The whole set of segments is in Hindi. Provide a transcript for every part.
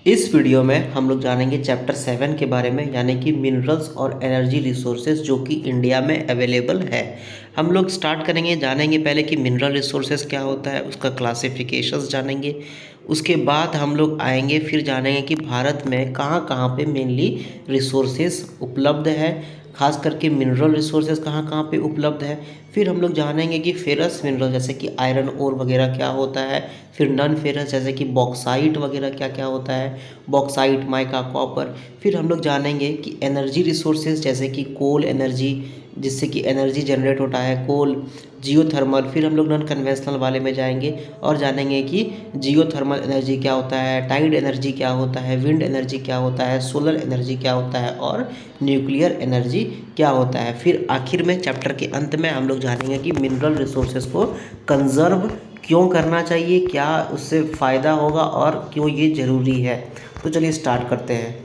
इस वीडियो में हम लोग जानेंगे चैप्टर 7 के बारे में, यानी कि मिनरल्स और एनर्जी रिसोर्सेज जो कि इंडिया में अवेलेबल है। हम लोग स्टार्ट करेंगे, जानेंगे पहले कि मिनरल रिसोर्सेज क्या होता है, उसका क्लासिफिकेशंस जानेंगे। उसके बाद हम लोग आएंगे, फिर जानेंगे कि भारत में कहाँ कहाँ पे मेनली रिसोर्सेज उपलब्ध है, खास करके मिनरल रिसोर्सेज कहाँ कहाँ पे उपलब्ध है। फिर हम लोग जानेंगे कि फेरस मिनरल जैसे कि आयरन ओर वगैरह क्या होता है। फिर नॉन फेरस जैसे कि बॉक्साइट वगैरह क्या क्या होता है, बॉक्साइट, माइका, कॉपर। फिर हम लोग जानेंगे कि एनर्जी रिसोर्सेज जैसे कि कोल एनर्जी, जिससे कि एनर्जी जनरेट होता है, कोल, जियोथर्मल। फिर हम लोग नॉन कन्वेंशनल वाले में जाएंगे और जानेंगे कि जियोथर्मल एनर्जी क्या होता है, टाइड एनर्जी क्या होता है, विंड एनर्जी क्या होता है, सोलर एनर्जी क्या होता है और न्यूक्लियर एनर्जी क्या होता है। फिर आखिर में चैप्टर के अंत में हम लोग जानेंगे कि मिनरल रिसोर्सेज को कंजर्व क्यों करना चाहिए, क्या उससे फ़ायदा होगा और क्यों ये ज़रूरी है। तो चलिए स्टार्ट करते हैं।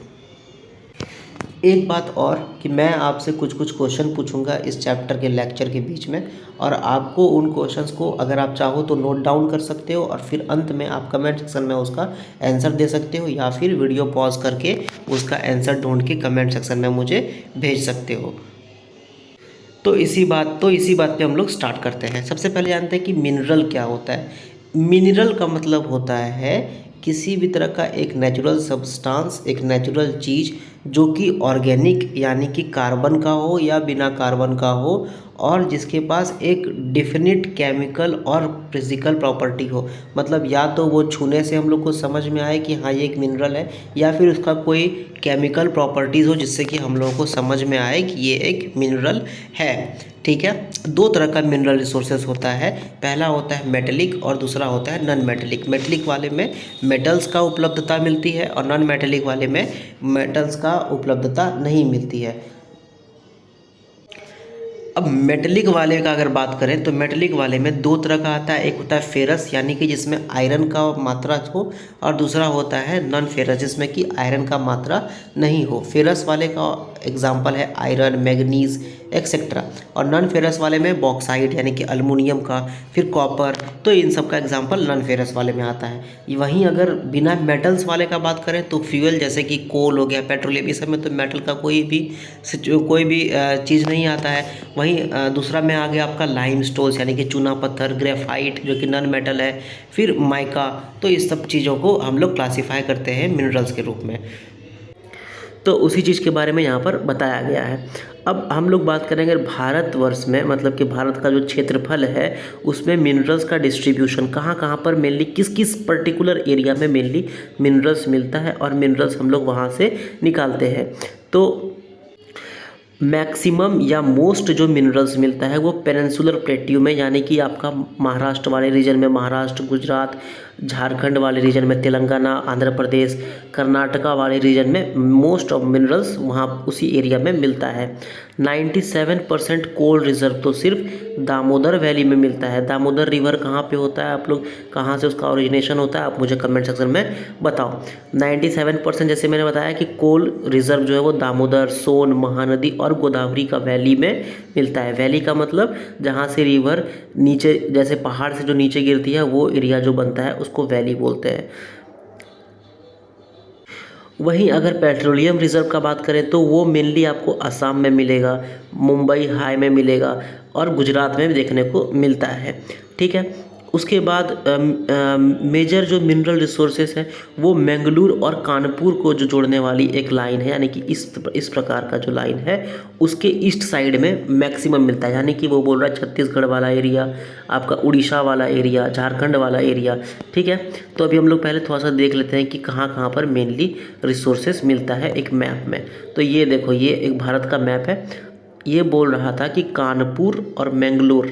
एक बात और कि मैं आपसे कुछ कुछ क्वेश्चन पूछूंगा इस चैप्टर के लेक्चर के बीच में, और आपको उन क्वेश्चंस को अगर आप चाहो तो नोट डाउन कर सकते हो और फिर अंत में आप कमेंट सेक्शन में उसका आंसर दे सकते हो, या फिर वीडियो पॉज करके उसका आंसर ढूंढ के कमेंट सेक्शन में मुझे भेज सकते हो। तो इसी बात पे हम लोग स्टार्ट करते हैं। सबसे पहले जानते हैं कि मिनरल क्या होता है। मिनरल का मतलब होता है किसी भी तरह का एक नेचुरल सब्सटेंस, एक नेचुरल चीज़ जो कि ऑर्गेनिक यानी कि कार्बन का हो या बिना कार्बन का हो, और जिसके पास एक डिफिनिट केमिकल और फिजिकल प्रॉपर्टी हो। मतलब या तो वो छूने से हम लोग को समझ में आए कि हाँ ये एक मिनरल है, या फिर उसका कोई केमिकल प्रॉपर्टीज़ हो जिससे कि हम लोगों को समझ में आए कि ये एक मिनरल है। ठीक है, दो तरह का मिनरल रिसोर्सेज होता है। पहला होता है मेटेलिक और दूसरा होता है नॉन मेटेलिक। मेटेलिक वाले में मेटल्स का उपलब्धता मिलती है और नॉन मेटेलिक वाले में मेटल्स का उपलब्धता नहीं मिलती है। अब मेटलिक वाले का अगर बात करें तो मेटलिक वाले में दो तरह का आता है। एक होता है फेरस यानी कि जिसमें आयरन का मात्रा हो, और दूसरा होता है नॉन फेरस जिसमें कि आयरन का मात्रा नहीं हो। फेरस वाले का एग्जांपल है आयरन, मैग्नीज एक्सेट्रा, और नॉन फेरस वाले में बॉक्साइट यानी कि अल्मुनियम का, फिर कॉपर। तो इन सब का एग्जांपल नॉन फेरस वाले में आता है। वहीं अगर बिना मेटल्स वाले का बात करें तो फ्यूल जैसे कि कोल हो गया, पेट्रोलियम, इस सब में तो मेटल का कोई भी चीज़ नहीं आता है। वहीं दूसरा में आ गया आपका लाइमस्टोन यानी कि चूना पत्थर, ग्रेफाइट जो कि नॉन मेटल है, फिर माइका। तो इस सब चीज़ों को हम लोग क्लासीफाई करते हैं मिनरल्स के रूप में। तो उसी चीज़ के बारे में यहाँ पर बताया गया है। अब हम लोग बात करेंगे भारतवर्ष में, मतलब कि भारत का जो क्षेत्रफल है उसमें मिनरल्स का डिस्ट्रीब्यूशन कहाँ कहाँ पर मेनली किस किस पर्टिकुलर एरिया में मेनली मिनरल्स मिलता है और मिनरल्स हम लोग वहाँ से निकालते हैं। तो मैक्सिमम या मोस्ट जो मिनरल्स मिलता है वो पेनिनसुलर प्लेट्यू में, यानी कि आपका महाराष्ट्र वाले रीजन में, महाराष्ट्र, गुजरात, झारखंड वाले रीजन में, तेलंगाना, आंध्र प्रदेश, कर्नाटका वाले रीजन में मोस्ट ऑफ मिनरल्स वहाँ उसी एरिया में मिलता है। 97% कोल रिजर्व तो सिर्फ दामोदर वैली में मिलता है। दामोदर रिवर कहाँ पे होता है, आप लोग कहाँ से उसका ओरिजिनेशन होता है आप मुझे कमेंट सेक्शन में बताओ। 97% जैसे मैंने बताया कि कोल रिजर्व जो है वो दामोदर, सोन, महानदी और गोदावरी का वैली में मिलता है। वैली का मतलब जहाँ से रिवर नीचे, जैसे पहाड़ से जो नीचे गिरती है वो एरिया जो बनता है उसको वैली बोलते हैं। वहीं अगर पेट्रोलियम रिज़र्व का बात करें तो वो मेनली आपको असम में मिलेगा, मुंबई हाई में मिलेगा और गुजरात में भी देखने को मिलता है। ठीक है, उसके बाद मेजर जो मिनरल रिसोर्सेस है वो मंगलूर और कानपुर को जो जोड़ने वाली एक लाइन है, यानी कि इस प्रकार का जो लाइन है उसके ईस्ट साइड में मैक्सिमम मिलता है। यानी कि वो बोल रहा है छत्तीसगढ़ वाला एरिया, आपका उड़ीसा वाला एरिया, झारखंड वाला एरिया। ठीक है, तो अभी हम लोग पहले थोड़ा सा देख लेते हैं कि कहाँ कहाँ पर मेनली रिसोर्सेस मिलता है एक मैप में। तो ये देखो, ये एक भारत का मैप है। ये बोल रहा था कि कानपुर और मैंगलोर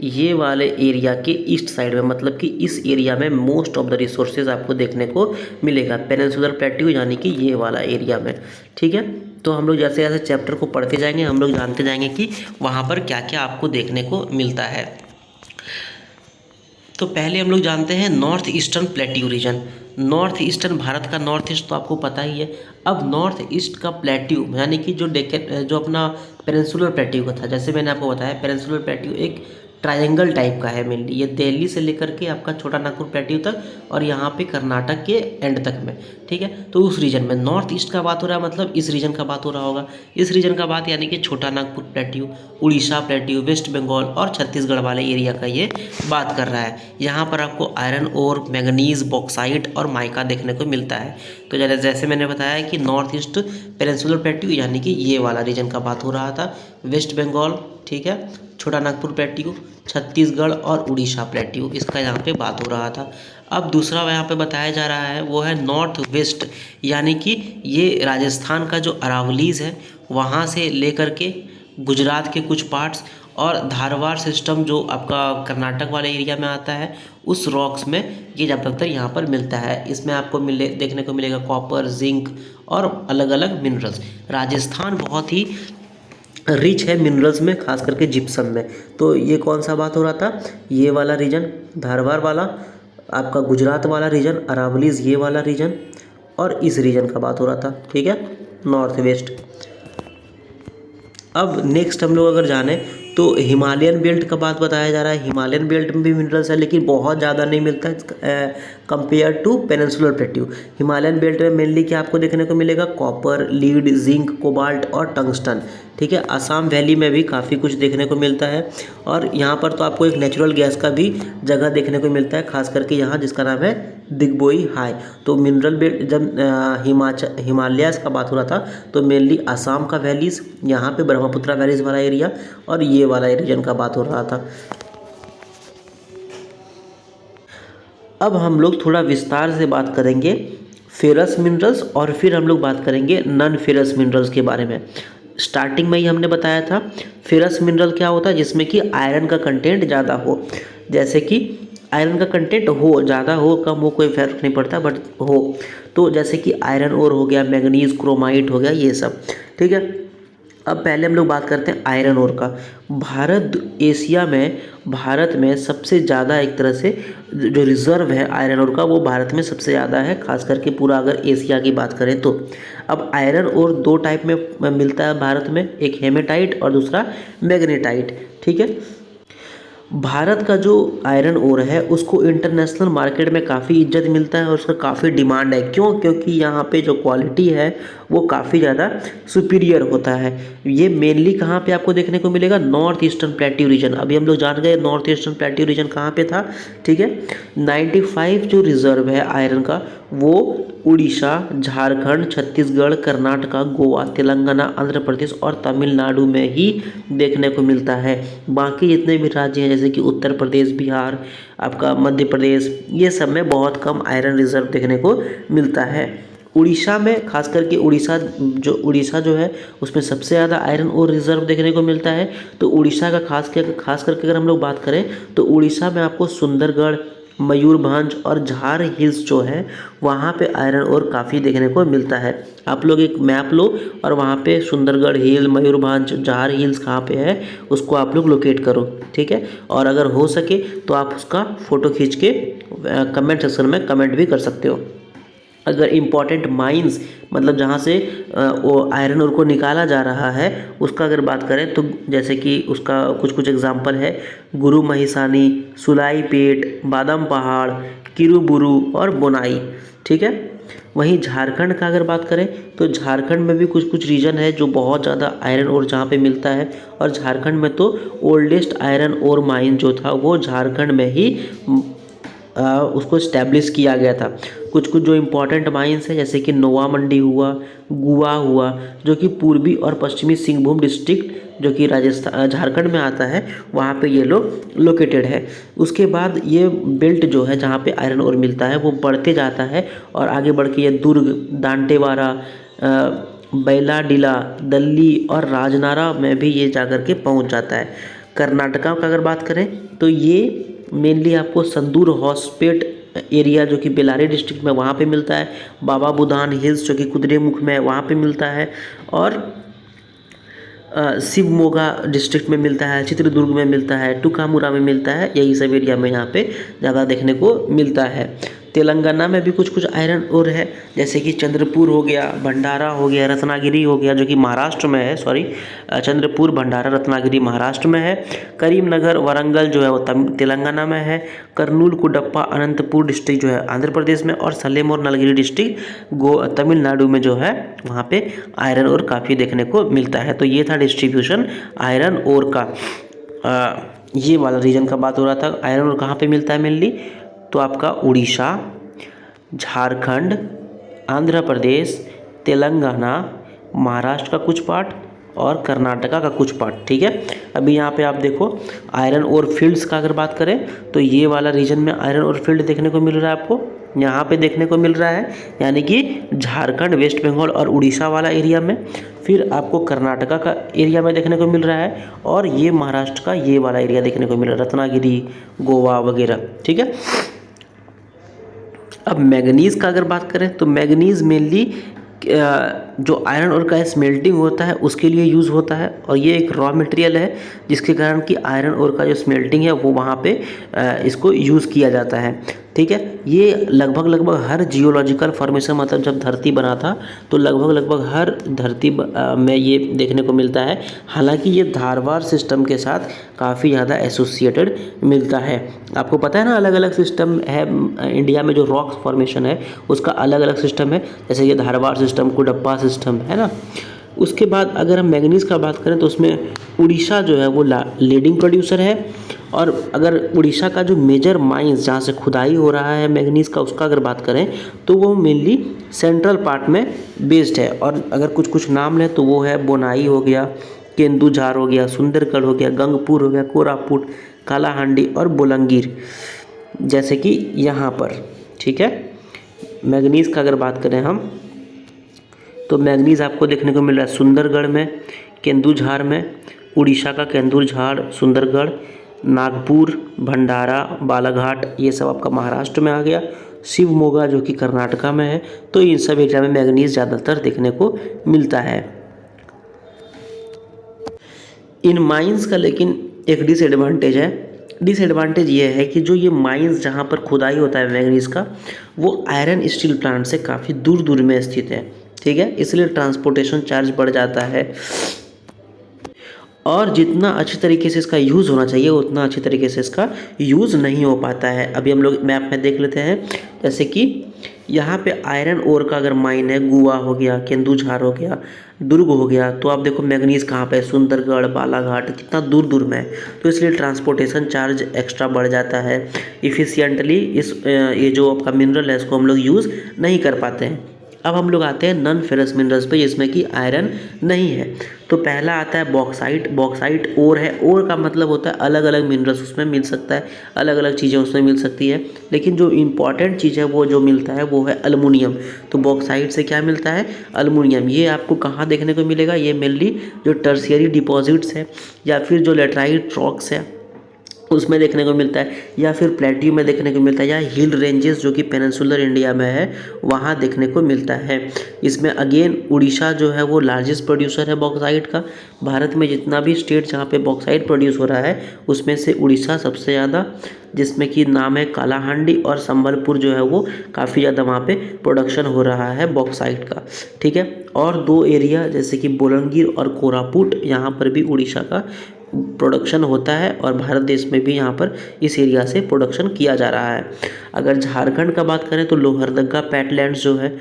ये वाले एरिया के ईस्ट साइड में, मतलब कि इस एरिया में मोस्ट ऑफ द रिसोर्सेज आपको देखने को मिलेगा, पेनिनसुलर प्लेट्यू यानी कि ये वाला एरिया में। ठीक है, तो हम लोग जैसे जैसे चैप्टर को पढ़ते जाएंगे हम लोग जानते जाएंगे कि वहाँ पर क्या क्या आपको देखने को मिलता है। तो पहले हम लोग जानते हैं north eastern plateau region. North eastern, Bharat का नॉर्थ ईस्ट तो आपको पता ही है। अब नॉर्थ ईस्ट का प्लेट्यू यानी कि जो अपना पेनिनसुलर प्लेट्यू का था, जैसे मैंने आपको बताया पेनिनसुलर प्लेट्यू एक ट्रायंगल टाइप का है मेनली। ये दिल्ली से लेकर के आपका छोटा नागपुर प्लेट्यू तक और यहाँ पे कर्नाटक के एंड तक में, ठीक है। तो उस रीजन में नॉर्थ ईस्ट का बात हो रहा है, मतलब इस रीजन का बात हो रहा होगा। इस रीजन का बात यानी कि Chota Nagpur plateau, Orissa plateau, west Bengal और छत्तीसगढ़ वाले एरिया का ये बात कर रहा है। यहाँ पर आपको आयरन और मैंगनीज, बॉक्साइट और माइका देखने को मिलता है। तो जैसे मैंने बताया कि नॉर्थ ईस्ट पेनिनसुलर प्लेट्यू यानी कि ये वाला रीजन का बात हो रहा था, वेस्ट बंगाल, ठीक है, छोटा नागपुर प्लेट्यू, छत्तीसगढ़ और उड़ीसा प्लेट्यू, इसका यहाँ पे बात हो रहा था। अब दूसरा यहाँ पे बताया जा रहा है वो है नॉर्थ वेस्ट, यानी कि ये राजस्थान का जो अरावलीज है वहाँ से लेकर के गुजरात के कुछ पार्ट्स और धारवाड़ सिस्टम जो आपका कर्नाटक वाले एरिया में आता है, उस रॉक्स में ये ज़्यादातर यहाँ पर मिलता है। इसमें आपको देखने को मिलेगा कॉपर, जिंक और अलग अलग मिनरल्स। राजस्थान बहुत ही रिच है मिनरल्स में, खास करके जिप्सम में। तो ये कौन सा बात हो रहा था, ये वाला रीजन, धारवाड़ वाला, आपका गुजरात वाला रीजन, अरावलीज ये वाला रीजन और इस रीजन का बात हो रहा था, ठीक है, नॉर्थ वेस्ट। अब नेक्स्ट हम लोग अगर जाने तो हिमालयन बेल्ट का बात बताया जा रहा है। हिमालयन बेल्ट में भी मिनरल्स है लेकिन बहुत ज़्यादा नहीं मिलता है compare to peninsular plateau. Himalayan belt में मेनली क्या आपको देखने को मिलेगा, कॉपर, लीड, जिंक, कोबाल्ट और टंगस्टन, ठीक है। असम वैली में भी काफ़ी कुछ देखने को मिलता है और यहाँ पर तो आपको एक नेचुरल गैस का भी जगह देखने को मिलता है, खास करके यहाँ जिसका नाम है दिग्बोई हाई। तो मिनरल बेल्ट जब हिमालयाज़ का बात हो रहा था तो मेनली असम का वैलीज़, यहाँ पे ब्रह्मपुत्रा वैलीज़ वाला एरिया और ये वाला रीजन का बात हो रहा था। अब हम लोग थोड़ा विस्तार से बात करेंगे फेरस मिनरल्स और फिर हम लोग बात करेंगे नॉन फेरस मिनरल्स के बारे में। स्टार्टिंग में ही हमने बताया था फेरस मिनरल क्या होता है, जिसमें कि आयरन का कंटेंट ज़्यादा हो। जैसे कि आयरन का कंटेंट हो, ज़्यादा हो कम हो कोई फर्क नहीं पड़ता, बट हो। तो जैसे कि आयरन ओर हो गया, मैंगनीज क्रोमाइट हो गया, ये सब, ठीक है। अब पहले हम लोग बात करते हैं आयरन ओर का। भारत में सबसे ज़्यादा एक तरह से जो रिज़र्व है आयरन ओर का वो भारत में सबसे ज़्यादा है, खास करके पूरा अगर एशिया की बात करें तो। अब आयरन ओर दो टाइप में मिलता है भारत में, एक हेमेटाइट और दूसरा मैग्नेटाइट, ठीक है। भारत का जो आयरन ओर है उसको इंटरनेशनल मार्केट में काफ़ी इज्जत मिलता है और उसका काफ़ी डिमांड है। क्यों? क्योंकि यहाँ पे जो क्वालिटी है वो काफ़ी ज़्यादा सुपीरियर होता है। ये मेनली कहाँ पे आपको देखने को मिलेगा, नॉर्थ ईस्टर्न प्लेट्यू रीजन। अभी हम लोग जान गए नॉर्थ ईस्टर्न प्लेट्यू रीजन कहाँ पे था, ठीक है। 95 जो रिजर्व है आयरन का वो उड़ीसा, झारखंड, छत्तीसगढ़, कर्नाटका, गोवा, तेलंगाना, आंध्र प्रदेश और तमिलनाडु में ही देखने को मिलता है। बाकी जितने भी राज्य हैं जैसे कि उत्तर प्रदेश, बिहार, आपका मध्य प्रदेश, ये सब में बहुत कम आयरन रिजर्व देखने को मिलता है। उड़ीसा में खास करके उड़ीसा जो है उसमें सबसे ज़्यादा आयरन और रिजर्व देखने को मिलता है। तो उड़ीसा का खास करके अगर हम लोग बात करें तो उड़ीसा में आपको सुंदरगढ़, मयूरभंज और झार हिल्स जो है वहाँ पे आयरन और काफ़ी देखने को मिलता है। आप लोग एक मैप लो और वहाँ पे सुंदरगढ़ हिल, मयूरभंज, झार हिल्स कहाँ पे है उसको आप लोग लोकेट करो, ठीक है। और अगर हो सके तो आप उसका फ़ोटो खींच के कमेंट सेक्शन में कमेंट भी कर सकते हो। अगर इम्पॉर्टेंट माइंस मतलब जहाँ से वो आयरन ओर को निकाला जा रहा है उसका अगर बात करें तो जैसे कि उसका कुछ एग्जांपल है, गुरु महिसानी, सुलाईपेट, बादाम पहाड़, किरुबुरु और बोनाई, ठीक है। वहीं झारखंड का अगर बात करें तो झारखंड में भी कुछ रीजन है जो बहुत ज़्यादा आयरन ओर जहाँ पे मिलता है और झारखंड में तो ओल्डेस्ट आयरन ओर माइन जो था वो झारखंड में ही उसको इस्टेब्लिश किया गया था। कुछ जो इम्पोर्टेंट माइंस हैं जैसे कि नोवा मंडी हुआ, गुआ हुआ, जो कि पूर्वी और पश्चिमी सिंहभूम डिस्ट्रिक्ट जो कि झारखंड में आता है वहाँ पे ये लोग लोकेटेड है। उसके बाद ये बेल्ट जो है जहाँ पे आयरन ओर मिलता है वो बढ़ते जाता है और आगे बढ़ के ये दुर्ग, दांतेवाड़ा, बैलाडीला, दिल्ली और राजनारा में भी ये जाकर के पहुँच जाता है। कर्नाटका का अगर बात करें तो ये मेनली आपको संदूर हॉस्पेट एरिया जो कि बेलारी डिस्ट्रिक्ट में वहाँ पे मिलता है, बाबा बुधान हिल्स जो कि कुद्रेमुख में है वहाँ पे मिलता है और शिवमोगा डिस्ट्रिक्ट में मिलता है, चित्रदुर्ग में मिलता है, टुकामुरा में मिलता है। यही सब एरिया में यहाँ पे ज़्यादा देखने को मिलता है, तेलंगाना में भी कुछ कुछ आयरन ओर है, जैसे कि चंद्रपुर हो गया, भंडारा हो गया, रत्नागिरी हो गया, जो कि महाराष्ट्र में है। सॉरी, चंद्रपुर, भंडारा, रत्नागिरी महाराष्ट्र में है। करीमनगर, वरंगल जो है वो तेलंगाना में है। कर्नूल, कुडप्पा, अनंतपुर डिस्ट्रिक्ट जो है आंध्र प्रदेश में, और सलेम और नलगिरी डिस्ट्रिक्ट तमिलनाडु में जो है वहाँ पे आयरन ओर काफ़ी देखने को मिलता है। तो ये था डिस्ट्रीब्यूशन आयरन ओर का। ये वाला रीजन का बात हो रहा था। आयरन ओर कहाँ पे मिलता है मेनली, तो आपका उड़ीसा, झारखंड, आंध्र प्रदेश, तेलंगाना, महाराष्ट्र का कुछ पार्ट और कर्नाटका का कुछ पार्ट। ठीक है, अभी यहाँ पे आप देखो आयरन ओर फील्ड्स का अगर बात करें तो ये वाला रीजन में आयरन ओर फील्ड देखने को मिल रहा है, आपको यहाँ पे देखने को मिल रहा है, यानी कि झारखंड, वेस्ट बंगाल और उड़ीसा वाला एरिया में। फिर आपको कर्नाटका का एरिया में देखने को मिल रहा है, और ये महाराष्ट्र का ये वाला एरिया देखने को मिल रहा है, रत्नागिरी, गोवा वगैरह। ठीक है, अब मैंगनीज़ का अगर बात करें तो मैंगनीज़ मेनली जो आयरन ओर का स्मेल्टिंग होता है उसके लिए यूज़ होता है, और ये एक रॉ मटेरियल है जिसके कारण कि आयरन ओर का जो स्मेल्टिंग है वो वहाँ पे इसको यूज़ किया जाता है। ठीक है, ये लगभग हर जियोलॉजिकल फॉर्मेशन, मतलब जब धरती बना था तो लगभग हर धरती में ये देखने को मिलता है। हालांकि ये धारवाड़ सिस्टम के साथ काफ़ी ज़्यादा एसोसिएटेड मिलता है। आपको पता है ना, अलग अलग सिस्टम है इंडिया में, जो रॉक फॉर्मेशन है उसका अलग अलग सिस्टम है, जैसे ये धारवाड़ सिस्टम, कुडप्पा सिस्टम है ना। उसके बाद अगर हम मैंगनीज़ का बात करें तो उसमें उड़ीसा जो है वो लीडिंग प्रोड्यूसर है, और अगर उड़ीसा का जो मेजर माइंस जहाँ से खुदाई हो रहा है मैंगनीज़ का, उसका अगर बात करें तो वो मेनली सेंट्रल पार्ट में बेस्ड है। और अगर कुछ कुछ नाम लें तो वो है बोनाई हो गया, केंदुझार हो गया, सुंदरगढ़ हो गया, गंगपुर हो गया, कोरापुट, कालाहांडी और बोलांगीर, जैसे कि यहाँ पर। ठीक है, मैंगनीज़ का अगर बात करें हम तो मैंगनीज़ आपको देखने को मिल रहा है सुंदरगढ़ में, केंदुझार में, उड़ीसा का केंदुझार, सुंदरगढ़, नागपुर, भंडारा, बालाघाट, ये सब आपका महाराष्ट्र में आ गया। शिवमोगा जो कि कर्नाटका में है। तो इन सब एरिया में मैंगनीज़ ज़्यादातर देखने को मिलता है। इन माइंस का लेकिन एक डिसएडवांटेज है। डिसएडवांटेज ये है कि जो ये माइंस जहाँ पर खुदाई होता है मैंगनीज़ का, वो आयरन स्टील प्लांट से काफ़ी दूर दूर में स्थित है। ठीक है, इसलिए ट्रांसपोर्टेशन चार्ज बढ़ जाता है, और जितना अच्छी तरीके से इसका यूज़ होना चाहिए उतना अच्छी तरीके से इसका यूज़ नहीं हो पाता है। अभी हम लोग मैप में देख लेते हैं, जैसे कि यहाँ पे आयरन ओर का अगर माइन है, गुआ हो गया, केंदुझार हो गया, दुर्ग हो गया, तो आप देखो मैंगनीज़ कहाँ पे है, सुंदरगढ़, बालाघाट, कितना दूर दूर में है। तो इसलिए ट्रांसपोर्टेशन चार्ज एक्स्ट्रा बढ़ जाता है। इफ़िशियंटली ये जो आपका मिनरल है इसको हम लोग यूज़ नहीं कर पाते हैं। अब हम लोग आते हैं नॉन फेरस मिनरल्स पे, जिसमें कि आयरन नहीं है। तो पहला आता है बॉक्साइट। बॉक्साइट ओर है, ओर का मतलब होता है अलग अलग मिनरल्स उसमें मिल सकता है, अलग अलग चीज़ें उसमें मिल सकती है, लेकिन जो इम्पॉर्टेंट चीज़ है वो जो मिलता है वो है अल्मुनियम। तो बॉक्साइट से क्या मिलता है, अल्मुनियम। ये आपको कहाँ देखने को मिलेगा, ये मेनली जो टर्शियरी डिपॉजिट्स है या फिर जो लेटराइट रॉक्स है उसमें देखने को मिलता है, या फिर प्लेट्यू में देखने को मिलता है, या हिल रेंजेस जो कि पेनिनसुलर इंडिया में है वहाँ देखने को मिलता है। इसमें अगेन उड़ीसा जो है वो लार्जेस्ट प्रोड्यूसर है बॉक्साइट का। भारत में जितना भी स्टेट जहाँ पे बॉक्साइट प्रोड्यूस हो रहा है उसमें से उड़ीसा सबसे ज़्यादा, जिसमें कि नाम है कालाहांडी, और संबलपुर जो है वो काफ़ी ज़्यादा वहाँ पे प्रोडक्शन हो रहा है बॉक्साइट का। ठीक है, और दो एरिया जैसे कि बोलांगीर और कोरापुट, यहाँ पर भी उड़ीसा का प्रोडक्शन होता है, और भारत देश में भी यहाँ पर इस एरिया से प्रोडक्शन किया जा रहा है। अगर झारखंड का बात करें तो लोहरदगा पैटलैंड्स जो है।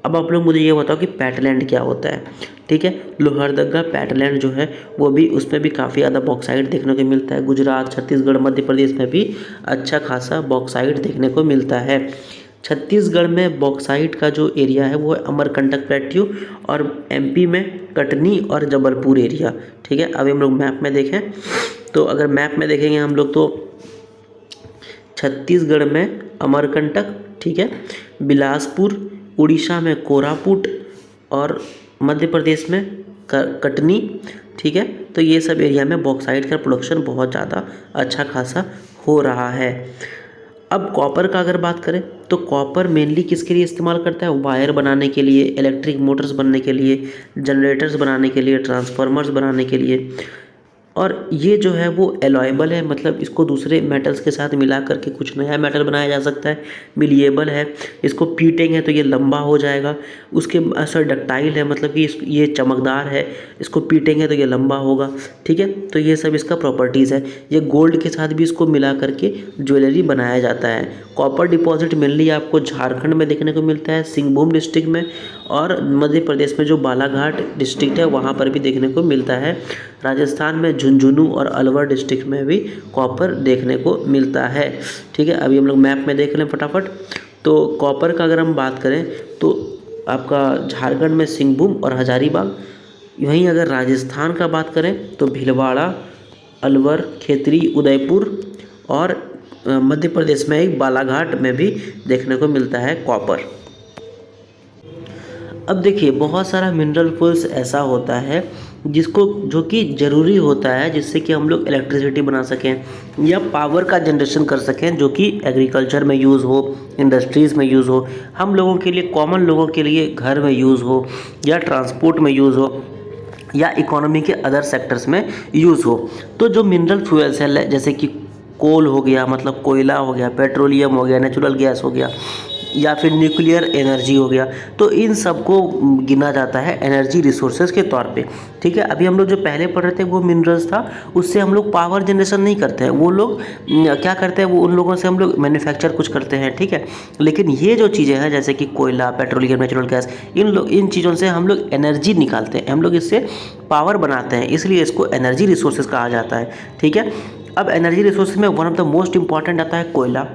अब आप लोग मुझे ये बताओ कि पैटलैंड क्या होता है। ठीक है, लोहरदगा पैटलैंड जो है वो भी, उसमें भी काफ़ी ज़्यादा बॉक्साइट देखने को मिलता है। गुजरात, छत्तीसगढ़, मध्य प्रदेश में भी अच्छा खासा बॉक्साइट देखने को मिलता है। छत्तीसगढ़ में बॉक्साइट का जो एरिया है वो है अमरकंटक प्लेट्यू, और एमपी में कटनी और जबलपुर एरिया। ठीक है, अभी हम लोग मैप में देखें तो अगर मैप में देखेंगे हम लोग तो छत्तीसगढ़ में अमरकंटक, ठीक है, बिलासपुर, उड़ीसा में कोरापुट, और मध्य प्रदेश में कटनी। ठीक है, तो ये सब एरिया में बॉक्साइट का प्रोडक्शन बहुत ज़्यादा अच्छा खासा हो रहा है। अब कॉपर का अगर बात करें तो कॉपर मेनली किसके लिए इस्तेमाल करता है, वायर बनाने के लिए, इलेक्ट्रिक मोटर्स बनने के लिए, जनरेटर्स बनाने के लिए, ट्रांसफार्मर्स बनाने के लिए, और ये जो है वो एलॉयबल है, मतलब इसको दूसरे मेटल्स के साथ मिला करके कुछ नया मेटल बनाया जा सकता है। मिलिएबल है, इसको पीटेंगे तो ये लंबा हो जाएगा। उसके सर डक्टाइल है, मतलब कि ये चमकदार है, इसको पीटेंगे तो ये लंबा होगा। ठीक है, तो ये सब इसका प्रॉपर्टीज़ है। ये गोल्ड के साथ भी इसको मिला करके ज्वेलरी बनाया जाता है। कॉपर डिपॉजिट मेनली आपको झारखंड में देखने को मिलता है, सिंहभूम डिस्ट्रिक्ट में, और मध्य प्रदेश में जो बालाघाट डिस्ट्रिक्ट है वहाँ पर भी देखने को मिलता है। राजस्थान में झुंझुनू और अलवर डिस्ट्रिक्ट में भी कॉपर देखने को मिलता है। ठीक है, अभी हम लोग मैप में देख लें फटाफट। तो कॉपर का अगर हम बात करें तो आपका झारखंड में सिंहभूम और हजारीबाग, वहीं अगर राजस्थान का बात करें तो भीलवाड़ा, अलवर, खेतरी, उदयपुर, और मध्य प्रदेश में एक बालाघाट में भी देखने को मिलता है कॉपर। अब देखिए, बहुत सारा मिनरल फूल्स ऐसा होता है जिसको जो कि ज़रूरी होता है जिससे कि हम लोग इलेक्ट्रिसिटी बना सकें या पावर का जनरेशन कर सकें, जो कि एग्रीकल्चर में यूज़ हो, इंडस्ट्रीज़ में यूज़ हो, हम लोगों के लिए, कॉमन लोगों के लिए घर में यूज़ हो, या ट्रांसपोर्ट में यूज़ हो, या इकोनॉमी के अदर सेक्टर्स में यूज़ हो। तो जो मिनरल फ्यूल्स है, जैसे कि कोल हो गया, मतलब कोयला हो गया, पेट्रोलियम हो गया, नेचुरल गैस हो गया, या फिर न्यूक्लियर एनर्जी हो गया, तो इन सब को गिना जाता है एनर्जी रिसोर्सेज के तौर पे। ठीक है, अभी हम लोग जो पहले पढ़ रहे थे वो मिनरल्स था, उससे हम लोग पावर जनरेशन नहीं करते हैं। वो लोग क्या करते हैं, वो उन लोगों से हम लोग मैन्युफैक्चर कुछ करते हैं। ठीक है, लेकिन ये जो चीज़ें हैं जैसे कि कोयला, पेट्रोलियम, नेचुरल गैस, इन चीज़ों से हम लोग एनर्जी निकालते हैं, हम लोग इससे पावर बनाते हैं, इसलिए इसको एनर्जी रिसोर्सेज कहा जाता है। ठीक है, अब एनर्जी रिसोर्सेज में one of the most important आता है कोयला।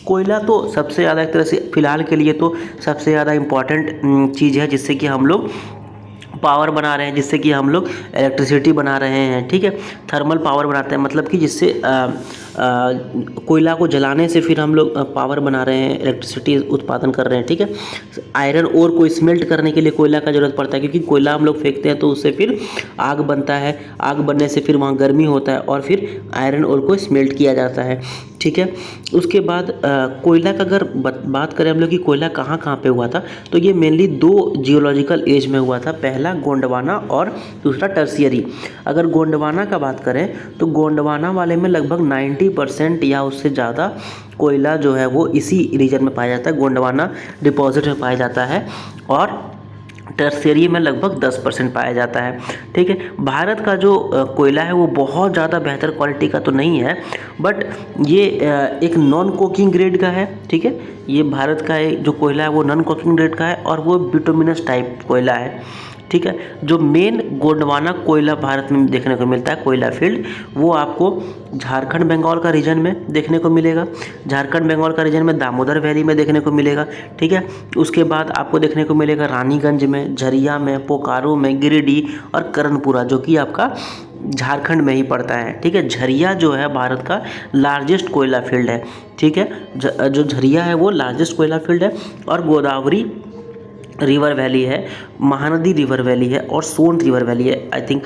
कोयला तो सबसे ज़्यादा, एक तरह से फ़िलहाल के लिए तो सबसे ज़्यादा इम्पॉर्टेंट चीज़ है, जिससे कि हम लोग पावर बना रहे हैं, जिससे कि हम लोग इलेक्ट्रिसिटी बना रहे हैं। ठीक है, थर्मल पावर बनाते हैं, मतलब कि जिससे कोयला को जलाने से फिर हम लोग पावर बना रहे हैं, इलेक्ट्रिसिटी उत्पादन कर रहे हैं। ठीक है, आयरन ओर को स्मेल्ट करने के लिए कोयला का ज़रूरत पड़ता है, क्योंकि कोयला हम लोग फेंकते हैं तो उससे फिर आग बनता है, आग बनने से फिर वहाँ गर्मी होता है और फिर आयरन ओर को स्मेल्ट किया जाता है। ठीक है, उसके बाद कोयला का अगर बात करें हम लोग कि कोयला कहाँ कहाँ पे हुआ था, तो ये मेनली 2 जियोलॉजिकल एज में हुआ था। पहला गोंडवाना और दूसरा टर्शियरी। अगर गोंडवाना का बात करें तो गोंडवाना वाले में लगभग 90% या उससे ज़्यादा कोयला जो है वो इसी रीजन में पाया जाता है, गोंडवाना डिपॉजिट में पाया जाता है, और टर्शियरी में लगभग 10% पाया जाता है। ठीक है, भारत का जो कोयला है वो बहुत ज़्यादा बेहतर क्वालिटी का तो नहीं है, बट ये एक नॉन कोकिंग ग्रेड का है। ठीक है, ये भारत का जो कोयला है वो नॉन कोकिंग ग्रेड का है, और वो बिटुमिनस टाइप कोयला है। ठीक है, जो मेन गोंडवाना कोयला भारत में देखने को मिलता है, कोयला फील्ड, वो आपको झारखंड बंगाल का रीजन में देखने को मिलेगा। झारखंड बंगाल का रीजन में दामोदर वैली में देखने को मिलेगा। ठीक है, उसके बाद आपको देखने को मिलेगा रानीगंज में, झरिया में, बोकारो में, गिरिडीह और कर्णपुरा, जो कि आपका झारखंड में ही पड़ता है। ठीक है, झरिया जो है भारत का लार्जेस्ट कोयला फील्ड है। ठीक है, जो झरिया है वो लार्जेस्ट कोयला फील्ड है, और गोदावरी रिवर वैली है, महानदी रिवर वैली है, और सोन रिवर वैली है। आई थिंक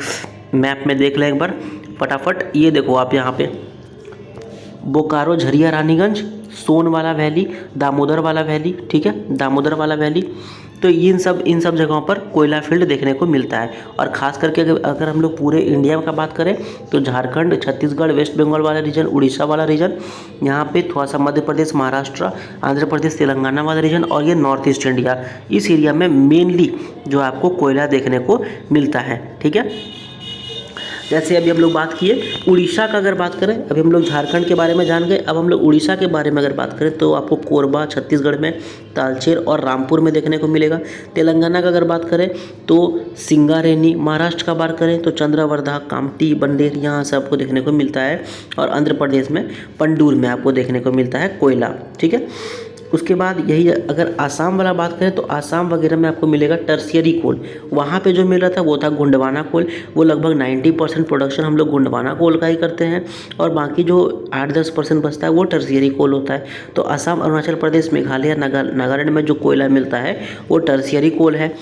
मैप में देख लें एक बार फटाफट। ये देखो आप यहाँ पे बोकारो, झरिया, रानीगंज, सोन वाला वैली, दामोदर वाला वैली। ठीक है, दामोदर वाला वैली, तो इन सब जगहों पर कोयला फील्ड देखने को मिलता है। और ख़ास करके अगर हम लोग पूरे इंडिया का बात करें तो झारखंड, छत्तीसगढ़, वेस्ट बंगाल वाला रीजन, उड़ीसा वाला रीजन, यहाँ पे थोड़ा सा मध्य प्रदेश, महाराष्ट्र, आंध्र प्रदेश, तेलंगाना वाला रीजन, और ये नॉर्थ ईस्ट इंडिया, इस एरिया में मेनली जो आपको कोयला देखने को मिलता है। ठीक है, जैसे अभी हम लोग बात किए उड़ीसा का, अगर बात करें, अभी हम लोग झारखंड के बारे में जान गए, अब हम लोग उड़ीसा के बारे में अगर बात करें तो आपको कोरबा छत्तीसगढ़ में, तालचेर और रामपुर में देखने को मिलेगा। तेलंगाना का अगर बात करें तो सिंगारेनी, महाराष्ट्र का बात करें तो चंद्रवर्धा, कामठी, बंडेर, यहाँ से आपको देखने को मिलता है, और आंध्र प्रदेश में पंडूर में आपको देखने को मिलता है कोयला। ठीक है, उसके बाद यही अगर आसाम वाला बात करें तो आसाम वगैरह में आपको मिलेगा टर्शियरी कोल। वहाँ पे जो मिल रहा था वो था गोंडवाना कोल, वो लगभग 90% प्रोडक्शन हम लोग गोंडवाना कोल का ही करते हैं, और बाकी जो 8-10% बचता है वो टर्शियरी कोल होता है। तो असम, अरुणाचल प्रदेश, मेघालय, नागालैंड में जो कोयला मिलता है वो टर्शियरी कोल है।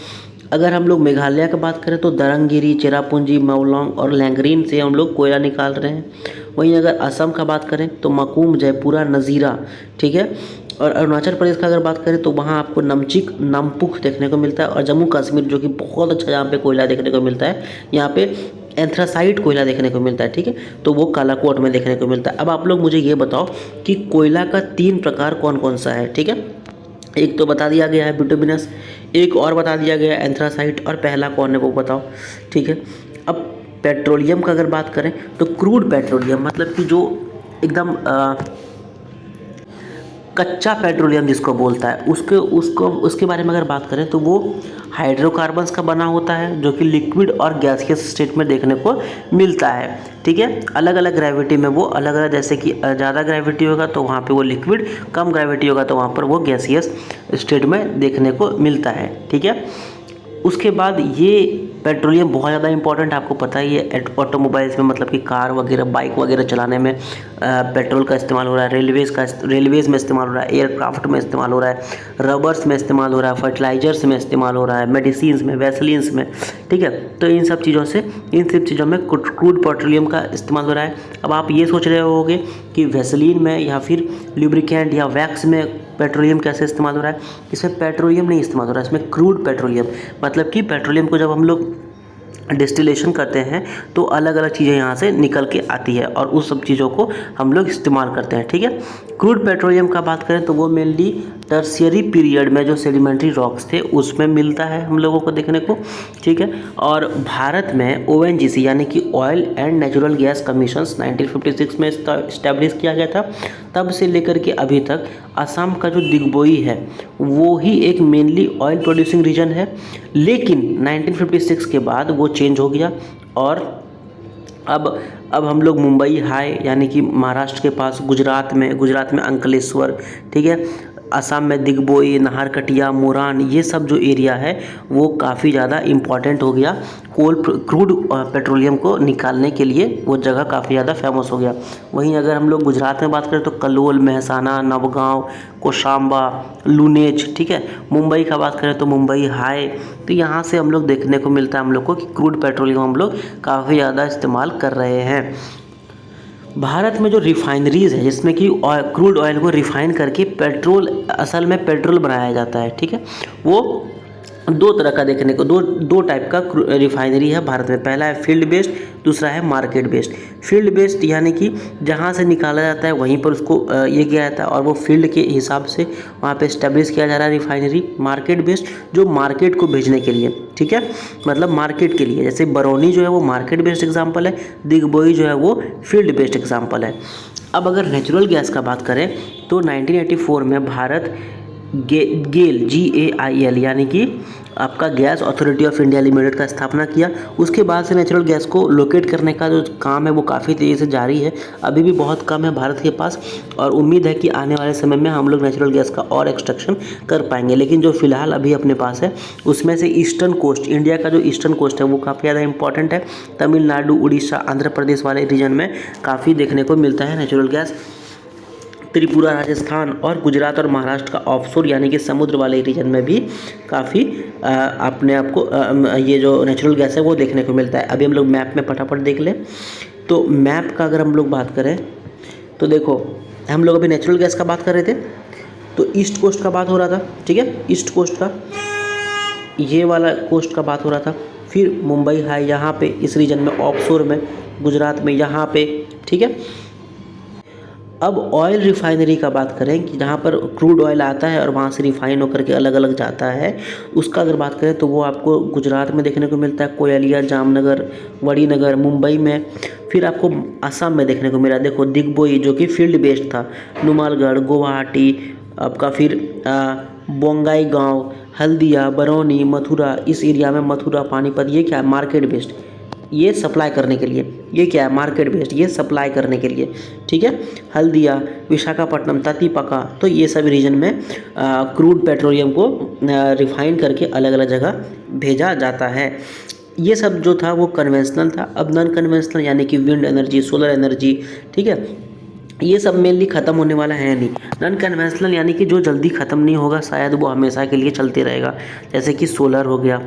अगर हम लोग मेघालय की बात करें तो दरंगगिरी, चेरापूंजी, मौलोंग और लैंगरीन से हम लोग कोयला निकाल रहे हैं। वहीं अगर असम का बात करें तो मकूम, जयपुरा, नज़ीरा। ठीक है, और अरुणाचल प्रदेश का अगर बात करें तो वहाँ आपको नमचिक, नामपुख देखने को मिलता है, और जम्मू कश्मीर जो कि बहुत अच्छा यहाँ पे कोयला देखने को मिलता है, यहाँ पे एंथ्रासाइट कोयला देखने को मिलता है, ठीक है, तो वो कालाकोट में देखने को मिलता है। अब आप लोग मुझे ये बताओ कि कोयला का 3 प्रकार कौन कौन सा है, ठीक है। एक तो बता दिया गया है बिटुमिनस, एक और बता दिया गया है एंथ्रासाइट, और पहला कौन है वो बताओ, ठीक है। अब पेट्रोलियम का अगर बात करें तो क्रूड पेट्रोलियम मतलब कि जो एकदम कच्चा पेट्रोलियम जिसको बोलता है, उसके बारे में अगर बात करें तो वो हाइड्रोकार्बन्स का बना होता है, जो कि लिक्विड और गैसियस स्टेट में देखने को मिलता है, ठीक है। अलग अलग ग्रेविटी में वो अलग अलग, जैसे कि ज़्यादा ग्रेविटी होगा तो वहाँ पे वो लिक्विड, कम ग्रेविटी होगा तो वहाँ पर वो गैसियस स्टेट में देखने को मिलता है, ठीक है। उसके बाद ये पेट्रोलियम बहुत ज़्यादा इंपॉर्टेंट, आपको पता ही है ऑटोमोबाइल्स में, मतलब कि कार वगैरह बाइक वगैरह चलाने में पेट्रोल का इस्तेमाल हो रहा है, रेलवेज़ में इस्तेमाल हो रहा है, एयरक्राफ्ट में इस्तेमाल हो रहा है, रबर्स में इस्तेमाल हो रहा है, फर्टिलाइजर्स में इस्तेमाल हो रहा है, मेडिसिन्स में, वैसलीन्स में, ठीक है। तो इन सब चीज़ों में क्रूड पेट्रोलियम का इस्तेमाल हो रहा है। अब आप ये सोच रहे होगे कि वैसलीन में या फिर लुब्रिकेंट या वैक्स में पेट्रोलियम कैसे इस्तेमाल हो रहा है। इसमें पेट्रोलियम नहीं इस्तेमाल हो रहा है, इसमें क्रूड पेट्रोलियम, मतलब कि पेट्रोलियम को जब हम लोग डिस्टिलेशन करते हैं तो अलग अलग चीज़ें यहाँ से निकल के आती है और उस सब चीज़ों को हम लोग इस्तेमाल करते हैं, ठीक है। क्रूड पेट्रोलियम का बात करें तो वो मेनली टर्शियरी पीरियड में जो सेडिमेंट्री रॉक्स थे उसमें मिलता है हम लोगों को देखने को, ठीक है। और भारत में ONGC यानी कि oil and natural gas commission 1956 में इस्टेब्लिश किया गया था। तब से लेकर के अभी तक असम का जो दिग्बोई है वो ही एक मेनली ऑयल प्रोड्यूसिंग रीजन है, लेकिन 1956 के बाद वो चेंज हो गया और अब हम लोग मुंबई हाई यानी कि महाराष्ट्र के पास, गुजरात में अंकलेश्वर, ठीक है, असम में दिग्बोई, नाहरकटिया, मोरान, ये सब जो एरिया है वो काफ़ी ज़्यादा इम्पॉर्टेंट हो गया। क्रूड पेट्रोलियम को निकालने के लिए वो जगह काफ़ी ज़्यादा फेमस हो गया। वहीं अगर हम लोग गुजरात में बात करें तो कलोल, मेहसाना, नवगांव, कोशांबा, लुनेज, ठीक है। मुंबई का बात करें तो मुंबई हाई, तो यहाँ से हम लोग देखने को मिलता है हम लोग को कि क्रूड पेट्रोलियम हम लोग काफ़ी ज़्यादा इस्तेमाल कर रहे हैं। भारत में जो रिफाइनरीज़ है जिसमें कि क्रूड ऑयल को रिफ़ाइन करके पेट्रोल, असल में पेट्रोल बनाया जाता है, ठीक है, वो दो तरह का देखने को, दो टाइप का रिफाइनरी है भारत में। पहला है फील्ड बेस्ड, दूसरा है मार्केट बेस्ड। फील्ड बेस्ड यानी कि जहाँ से निकाला जाता है वहीं पर उसको ये किया जाता है और वो फील्ड के हिसाब से वहाँ पे इस्टेब्लिश किया जा रहा है रिफाइनरी। मार्केट बेस्ड जो मार्केट को भेजने के लिए, ठीक है, मतलब मार्केट के लिए, जैसे बरौनी जो है वो मार्केट बेस्ड एग्जाम्पल है, दिग्बोई जो है वो फील्ड बेस्ड एग्जाम्पल है। अब अगर नेचुरल गैस का बात करें तो 1984 में भारत गेल GAIL यानी कि आपका gas authority of India limited का स्थापना किया। उसके बाद से नेचुरल गैस को लोकेट करने का जो काम है वो काफ़ी तेज़ी से जारी है। अभी भी बहुत कम है भारत के पास और उम्मीद है कि आने वाले समय में हम लोग नेचुरल गैस का और एक्सट्रैक्शन कर पाएंगे। लेकिन जो फिलहाल अभी अपने पास है उसमें से ईस्टर्न कोस्ट, इंडिया का जो ईस्टर्न कोस्ट है वो काफ़ी ज़्यादा इंपॉर्टेंट है। तमिलनाडु, उड़ीसा, आंध्र प्रदेश वाले रीजन में काफ़ी देखने को मिलता है नेचुरल गैस। त्रिपुरा, राजस्थान और गुजरात और महाराष्ट्र का ऑफशोर यानी कि समुद्र वाले रीजन में भी काफ़ी अपने आप को ये जो नेचुरल गैस है वो देखने को मिलता है। अभी हम लोग मैप में फटाफट देख लें तो मैप का अगर हम लोग बात करें तो देखो, हम लोग अभी नेचुरल गैस का बात कर रहे थे तो ईस्ट कोस्ट का बात हो रहा था, ठीक है, ईस्ट कोस्ट का, ये वाला कोस्ट का बात हो रहा था। फिर मुंबई हाई यहाँ पे इस रीजन में ऑफशोर में, गुजरात में यहाँ पे, ठीक है। अब ऑयल रिफाइनरी का बात करें कि जहाँ पर क्रूड ऑयल आता है और वहाँ से रिफ़ाइन होकर के अलग अलग जाता है, उसका अगर बात करें तो वो आपको गुजरात में देखने को मिलता है, कोयलिया, जामनगर, वड़ीनगर, मुंबई में। फिर आपको असम में देखने को मिला, देखो दिग्बोई जो कि फील्ड बेस्ड था, नुमालगढ़, गुवाहाटी, आपका फिर बोंगाई गाँव, हल्दिया, बरौनी, मथुरा, इस एरिया में मथुरा, पानीपत, ये क्या है मार्केट बेस्ड, ये सप्लाई करने के लिए, ये क्या है मार्केट बेस्ड, ये सप्लाई करने के लिए, ठीक है। हल्दिया, विशाखापट्टनम, ततीपका, तो ये सब रीजन में क्रूड पेट्रोलियम को रिफ़ाइन करके अलग अलग जगह भेजा जाता है। ये सब जो था वो कन्वेंशनल था। अब नॉन कन्वेंशनल यानी कि विंड एनर्जी, सोलर एनर्जी, ठीक है, ये सब मेनली ख़त्म होने वाला है नहीं। नॉन कन्वेंशनल यानी कि जो जल्दी ख़त्म नहीं होगा, शायद वो हमेशा के लिए चलते रहेगा, जैसे कि सोलर हो गया,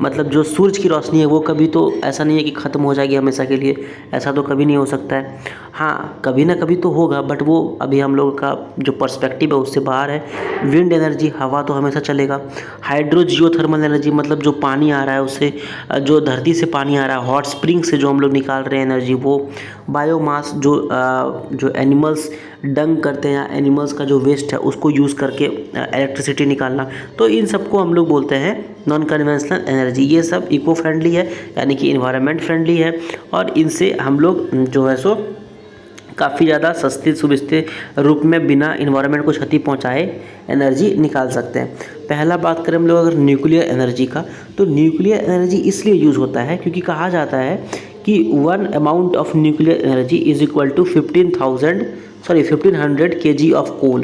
मतलब जो सूरज की रोशनी है वो कभी तो ऐसा नहीं है कि ख़त्म हो जाएगी हमेशा के लिए, ऐसा तो कभी नहीं हो सकता है। हाँ, कभी ना कभी तो होगा, बट वो अभी हम लोगों का जो पर्सपेक्टिव है उससे बाहर है। विंड एनर्जी, हवा तो हमेशा चलेगा। हाइड्रो जियोथर्मल एनर्जी, मतलब जो पानी आ रहा है उससे, जो धरती से पानी आ रहा है, हॉट स्प्रिंग से जो हम लोग निकाल रहे हैं एनर्जी, वो बायोमास, जो एनिमल्स डंग करते हैं या एनिमल्स का जो वेस्ट है उसको यूज़ करके इलेक्ट्रिसिटी निकालना, तो इन सबको हम लोग बोलते हैं नॉन कन्वेंशनल एनर्जी। ये सब इको फ्रेंडली है, यानी कि इन्वायरमेंट फ्रेंडली है, और इनसे हम लोग जो है सो काफ़ी ज़्यादा सस्ते सुविस्ते रूप में बिना इन्वायरमेंट को क्षति पहुंचाए एनर्जी निकाल सकते हैं। पहला बात करें हम लोग अगर न्यूक्लियर एनर्जी का, तो न्यूक्लियर एनर्जी इसलिए यूज़ होता है क्योंकि कहा जाता है कि 1 amount of nuclear energy is equal to 1500 kg of coal.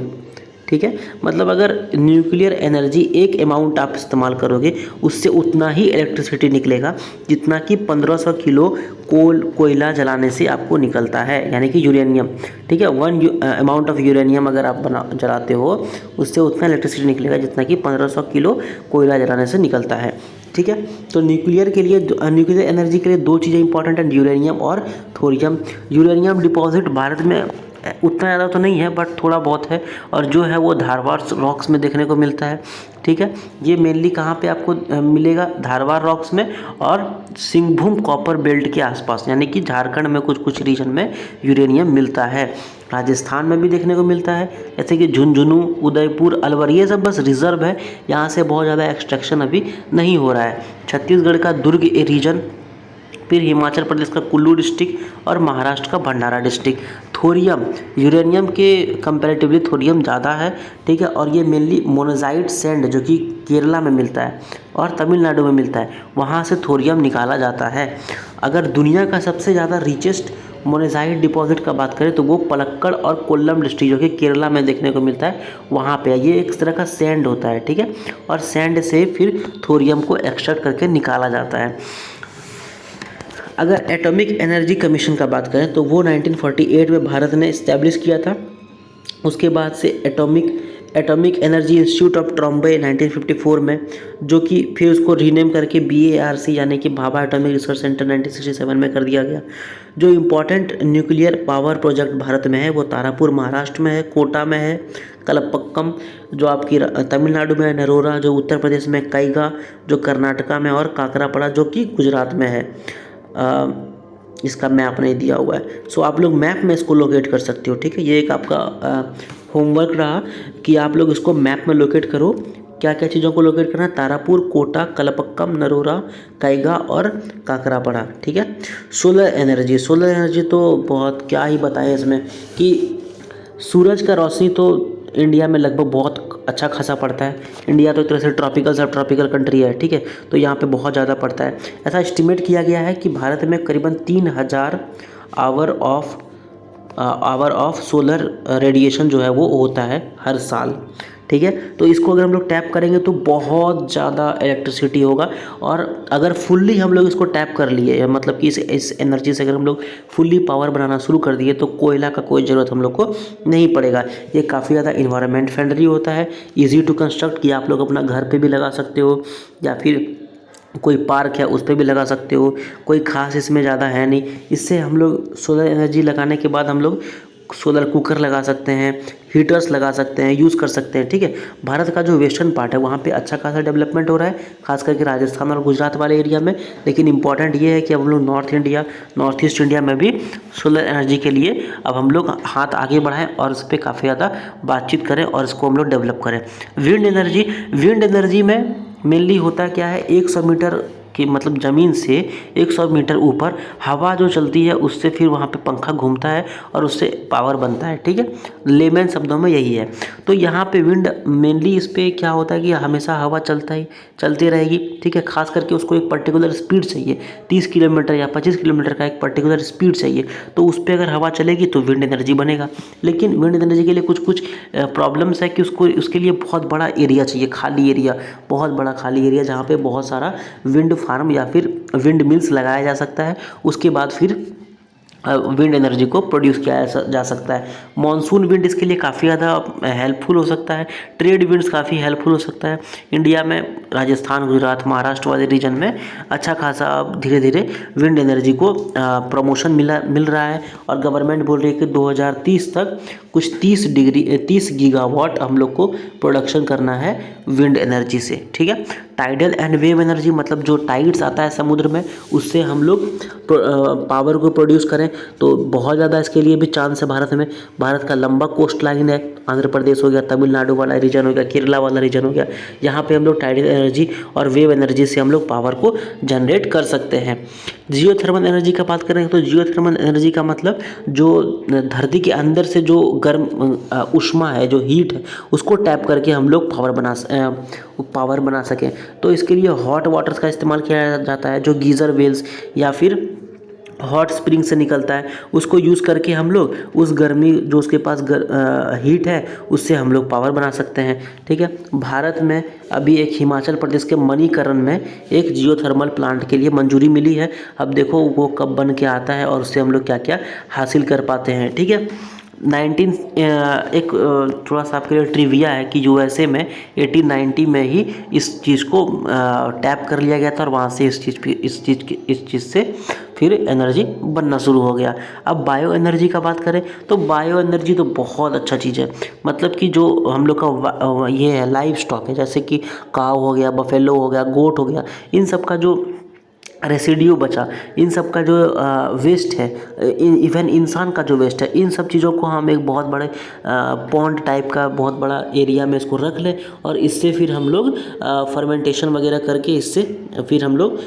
ठीक है, मतलब अगर न्यूक्लियर एनर्जी एक अमाउंट आप इस्तेमाल करोगे, उससे उतना ही इलेक्ट्रिसिटी निकलेगा जितना कि 1500 किलो कोयला जलाने से आपको निकलता है, यानी कि यूरेनियम। ठीक है, 1 अमाउंट ऑफ यूरेनियम अगर आप जलाते हो, उससे उतना इलेक्ट्रिसिटी निकलेगा जितना कि 1500 किलो कोयला जलाने से निकलता है। ठीक है, तो न्यूक्लियर एनर्जी के लिए 2 चीज़ें इंपॉर्टेंट हैं, यूरेनियम और थोरियम। यूरेनियम डिपॉजिट भारत में उतना ज़्यादा तो नहीं है, बट थोड़ा बहुत है, और जो है वो धारवाड़ रॉक्स में देखने को मिलता है। ठीक है, ये मेनली कहाँ पे आपको मिलेगा, धारवाड़ रॉक्स में और सिंहभूम कॉपर बेल्ट के आसपास, यानी कि झारखंड में कुछ कुछ रीजन में यूरेनियम मिलता है। राजस्थान में भी देखने को मिलता है, जैसे कि झुंझुनू, उदयपुर, अलवर, ये सब बस रिजर्व है, यहाँ से बहुत ज़्यादा एक्सट्रैक्शन अभी नहीं हो रहा है। छत्तीसगढ़ का दुर्ग रीजन, फिर हिमाचल प्रदेश का कुल्लू डिस्ट्रिक्ट और महाराष्ट्र का भंडारा डिस्ट्रिक्ट। थोरियम, यूरेनियम के कंपैरेटिवली थोरियम ज़्यादा है। ठीक है, और ये मेनली मोनाजाइट सैंड जो कि केरला में मिलता है और तमिलनाडु में मिलता है, वहाँ से थोरियम निकाला जाता है। अगर दुनिया का सबसे ज़्यादा रिचेस्ट मोनेजाइट डिपॉजिट का बात करें तो वो पलक्कड़ और कोल्लम डिस्ट्रिक्ट जो कि केरला में देखने को मिलता है, वहाँ पे ये एक तरह का सैंड होता है। ठीक है, और सैंड से फिर थोरियम को एक्सट्रैक्ट करके निकाला जाता है। अगर एटॉमिक एनर्जी कमीशन का बात करें तो वो 1948 में भारत ने इस्टेब्लिश किया था। उसके बाद से atomic energy institute of Trombay 1954 में, जो कि फिर उसको रीनेम करके BARC यानी कि भाभा एटॉमिक रिसर्च सेंटर 1967 में कर दिया गया। जो important nuclear power project Bharat में है वो तारापुर महाराष्ट्र में है, कोटा में है, कलपक्कम जो आपकी तमिलनाडु में है, नरोरा जो उत्तर प्रदेश में, कैगा जो कर्नाटका में, और काकरापड़ा जो कि गुजरात में है। इसका मैप नहीं दिया हुआ है, सो आप लोग मैप में इसको लोकेट कर सकते हो। ठीक है, ये एक आपका होमवर्क रहा कि आप लोग इसको मैप में लोकेट करो, क्या क्या चीज़ों को लोकेट करना है, तारापुर, कोटा, कलपक्कम, नरोरा, कैगा और काकरापड़ा। ठीक है, सोलर एनर्जी तो बहुत क्या ही बताएं इसमें कि सूरज का रोशनी तो इंडिया में लगभग बहुत अच्छा खासा पड़ता है। इंडिया तो एक तरह से ट्रॉपिकल सब ट्रॉपिकल कंट्री है। ठीक है, तो यहाँ पे बहुत ज़्यादा पड़ता है। ऐसा एस्टिमेट किया गया है कि भारत में करीबन 3000 आवर ऑफ सोलर रेडिएशन जो है वो होता है हर साल। ठीक है, तो इसको अगर हम लोग टैप करेंगे तो बहुत ज़्यादा इलेक्ट्रिसिटी होगा, और अगर फुल्ली हम लोग इसको टैप कर लिए, मतलब कि इस एनर्जी से अगर हम लोग फुल्ली पावर बनाना शुरू कर दिए तो कोयला का कोई ज़रूरत हम लोग को नहीं पड़ेगा। ये काफ़ी ज़्यादा इन्वायरमेंट फ्रेंडली होता है, ईजी टू कंस्ट्रक्ट, कि आप लोग अपना घर पे भी लगा सकते हो या फिर कोई पार्क है उस पर भी लगा सकते हो, कोई ख़ास इसमें ज़्यादा है नहीं। इससे हम लोग सोलर एनर्जी लगाने के बाद हम लोग सोलर कुकर लगा सकते हैं, हीटर्स लगा सकते हैं, यूज़ कर सकते हैं। ठीक है, भारत का जो वेस्टर्न पार्ट है वहाँ पे अच्छा खासा डेवलपमेंट हो रहा है, खास करके राजस्थान और गुजरात वाले एरिया में। लेकिन इंपॉर्टेंट ये है कि अब हम लोग नॉर्थ ईस्ट इंडिया में भी सोलर एनर्जी के लिए अब हम लोग हाथ आगे बढ़ाएं और इस पर काफ़ी ज़्यादा बातचीत करें और इसको हम लोग डेवलप करें। विंड एनर्जी में मेनली होता क्या है, 100 मीटर कि मतलब ज़मीन से 100 मीटर ऊपर हवा जो चलती है उससे फिर वहाँ पे पंखा घूमता है और उससे पावर बनता है। ठीक है, लेमैन शब्दों में यही है। तो यहाँ पे विंड मेनली इस पे क्या होता है कि हमेशा हवा चलती रहेगी। ठीक है, खास करके उसको एक पर्टिकुलर स्पीड चाहिए, 30 किलोमीटर या 25 किलोमीटर का एक पर्टिकुलर स्पीड चाहिए, तो उस पर अगर हवा चलेगी तो विंड एनर्जी बनेगा। लेकिन विंड एनर्जी के लिए कुछ प्रॉब्लम्स है कि उसके लिए बहुत बड़ा एरिया चाहिए, खाली एरिया, बहुत बड़ा खाली एरिया जहाँ पे बहुत सारा विंड फार्म या फिर विंड मिल्स लगाया जा सकता है। उसके बाद फिर विंड एनर्जी को प्रोड्यूस किया जा सकता है। मॉनसून विंड इसके लिए काफ़ी ज़्यादा हेल्पफुल हो सकता है। ट्रेड विंड्स काफ़ी हेल्पफुल हो सकता है। इंडिया में राजस्थान, गुजरात, महाराष्ट्र वाले रीजन में अच्छा खासा अब धीरे धीरे विंड एनर्जी को प्रमोशन मिल रहा है, और गवर्नमेंट बोल रही है कि 2030 तक कुछ 30 गीगावाट हम लोग को प्रोडक्शन करना है विंड एनर्जी से। ठीक है। टाइडल एंड वेव एनर्जी, मतलब जो टाइड्स आता है समुद्र में, उससे हम लोग पावर को प्रोड्यूस करें तो बहुत ज़्यादा इसके लिए भी चांस है भारत में। भारत का लंबा कोस्ट लाइन है, आंध्र प्रदेश हो गया, तमिलनाडु वाला रीजन हो गया, केरला वाला रीजन हो गया, यहाँ पे हम लोग टाइडल एनर्जी और वेव एनर्जी से हम लोग पावर को जनरेट कर सकते हैं। जियोथर्मल एनर्जी का बात करें तो जियोथर्मल एनर्जी का मतलब जो धरती के अंदर से जो गर्म ऊष्मा है, जो हीट है, उसको टैप करके हम लोग पावर बना सकें। तो इसके लिए हॉट वाटर्स का इस्तेमाल किया जाता है, जो गीज़र वेल्स या फिर हॉट स्प्रिंग से निकलता है, उसको यूज़ करके हम लोग उस गर्मी जो उसके पास हीट है, उससे हम लोग पावर बना सकते हैं। ठीक है। भारत में अभी एक हिमाचल प्रदेश के मणिकरण में एक जियोथर्मल प्लांट के लिए मंजूरी मिली है। अब देखो वो कब बन के आता है और उससे हम लोग क्या क्या हासिल कर पाते हैं। ठीक है। एक थोड़ा सा आपके लिए ट्रिविया है कि यूएसए में 1890 में ही इस चीज़ को टैप कर लिया गया था, और वहाँ से इस चीज़ से फिर एनर्जी बनना शुरू हो गया। अब बायो एनर्जी का बात करें तो बायो एनर्जी तो बहुत अच्छा चीज़ है। मतलब कि जो हम लोग का ये है लाइव स्टॉक है, जैसे कि काव हो गया, बफेलो हो गया, गोट हो गया, इन सब का जो रेसिड्यू बचा, इन सब का जो वेस्ट है, इवन इंसान का जो वेस्ट है, इन सब चीज़ों को हम एक बहुत बड़े पॉन्ड टाइप का बहुत बड़ा एरिया में इसको रख लें, और इससे फिर हम लोग फर्मेंटेशन वगैरह करके इससे फिर हम लोग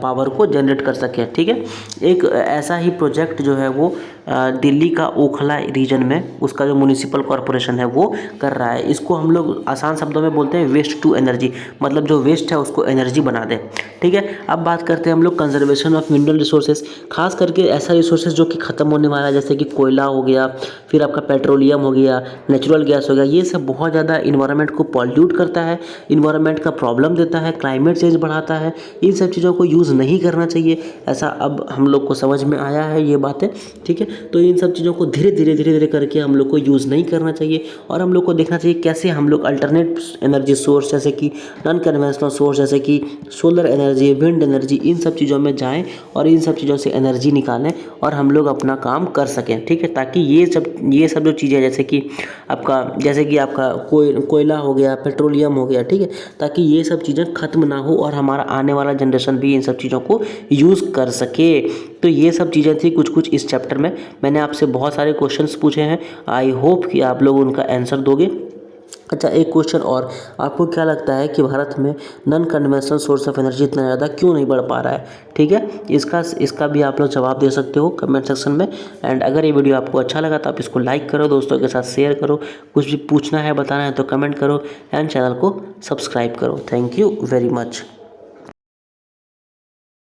पावर को जनरेट कर सकें। ठीक है। एक ऐसा ही प्रोजेक्ट जो है वो दिल्ली का ओखला रीजन में उसका जो म्युनिसिपल कॉरपोरेशन है वो कर रहा है। इसको हम लोग आसान शब्दों में बोलते हैं वेस्ट टू एनर्जी, मतलब जो वेस्ट है उसको एनर्जी बना दें। ठीक है। अब बात करते हैं हम लोग कंजर्वेशन ऑफ मिनरल रिसोर्सेज, खास करके ऐसा रिसोर्सेज जो कि ख़त्म होने वाला है, जैसे कि कोयला हो गया, फिर आपका पेट्रोलियम हो गया, नेचुरल गैस हो गया। ये सब बहुत ज़्यादा इन्वायरमेंट को पॉल्यूट करता है, इन्वायरमेंट का प्रॉब्लम देता है, क्लाइमेट चेंज बढ़ाता है। इन सब चीज़ों को यूज़ नहीं करना चाहिए, ऐसा अब हम लोग को समझ में आया है ये बातें। ठीक है। तो इन सब चीज़ों को धीरे धीरे करके हम लोग को यूज़ नहीं करना चाहिए, और हम लोग को देखना चाहिए कैसे हम लोग अल्टरनेट एनर्जी सोर्स जैसे कि नॉन कन्वेंशनल सोर्स जैसे कि सोलर एनर्जी, विंड एनर्जी, इन सब चीज़ों में जाएं और इन सब चीज़ों से एनर्जी निकालें और हम लोग अपना काम कर सकें। ठीक है। ताकि ये सब जो चीज़ें जैसे कि आपका कोयला हो गया, पेट्रोलियम हो गया, ठीक है, ताकि ये सब चीज़ें ख़त्म ना हो और हमारा आने वाला जनरेशन भी इन सब चीज़ों को यूज़ कर सके। तो ये सब चीज़ें थी कुछ इस चैप्टर में। मैंने आपसे बहुत सारे क्वेश्चंस पूछे हैं, आई होप कि आप लोग उनका आंसर दोगे। अच्छा, एक क्वेश्चन और, आपको क्या लगता है कि भारत में non conventional source of energy इतना ज़्यादा क्यों नहीं बढ़ पा रहा है? ठीक है, इसका भी आप लोग जवाब दे सकते हो कमेंट सेक्शन में। एंड अगर ये वीडियो आपको अच्छा लगा तो आप इसको लाइक करो, दोस्तों के साथ शेयर करो, कुछ भी पूछना है बताना है तो कमेंट करो, एंड चैनल को सब्सक्राइब करो। Thank you very much.